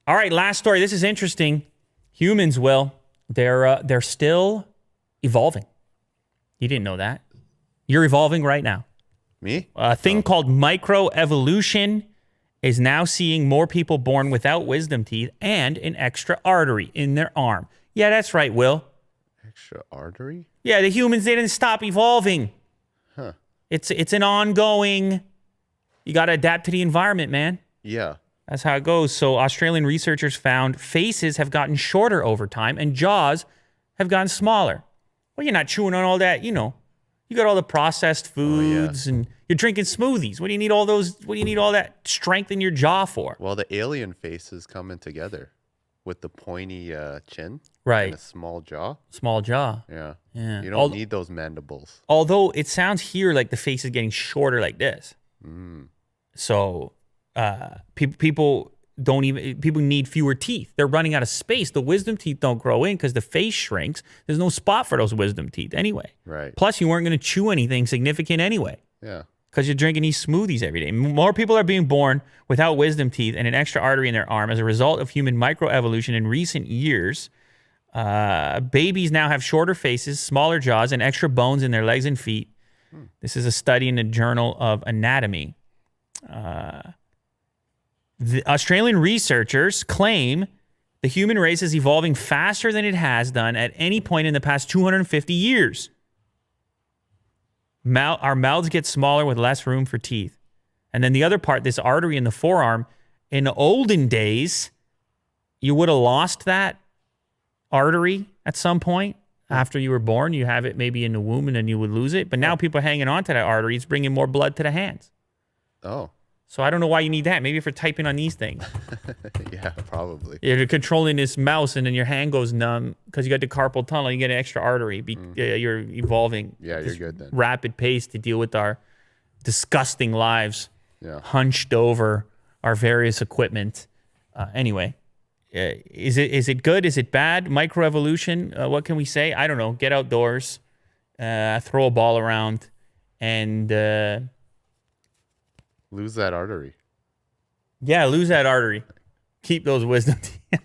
All right, last story. This is interesting. Humans, Will, they're still evolving. You didn't know that. You're evolving right now. Me? A thing called microevolution is now seeing more people born without wisdom teeth and an extra artery in their arm. Yeah, that's right, Will. Extra artery? Yeah, the humans, they didn't stop evolving. Huh. It's an ongoing, you got to adapt to the environment, man. Yeah. That's how it goes. So Australian researchers found faces have gotten shorter over time and jaws have gotten smaller. Well, you're not chewing on all that, you know. You got all the processed foods and you're drinking smoothies. What do you need all that strength in your jaw for? Well, the alien face is coming together with the pointy chin. Right. And a small jaw. Small jaw. Yeah. Yeah. You don't need those mandibles. Although it sounds here like the face is getting shorter like this. So people need fewer teeth. They're running out of space. The wisdom teeth don't grow in because the face shrinks. There's no spot for those wisdom teeth anyway. Right. Plus, you weren't going to chew anything significant anyway Yeah. because you're drinking these smoothies every day. More people are being born without wisdom teeth and an extra artery in their arm as a result of human microevolution in recent years. Babies now have shorter faces, smaller jaws, and extra bones in their legs and feet. This is a study in the Journal of Anatomy. The Australian researchers claim the human race is evolving faster than it has done at any point in the past 250 years. Our mouths get smaller with less room for teeth. And then the other part, this artery in the forearm, in the olden days, you would have lost that artery at some point after you were born. You have it maybe in the womb and then you would lose it. But now people are hanging on to that artery. It's bringing more blood to the hands. Oh. So I don't know why you need that. Maybe if you're typing on these things. Yeah, probably. You're controlling this mouse and then your hand goes numb because you got the carpal tunnel. You get an extra artery. You're evolving. Yeah, you're good then. Rapid pace to deal with our disgusting lives. Yeah. Hunched over our various equipment. Anyway, is it good? Is it bad? Microevolution. What can we say? I don't know. Get outdoors, throw a ball around, and lose that artery. Yeah, lose that artery. Keep those wisdom teeth.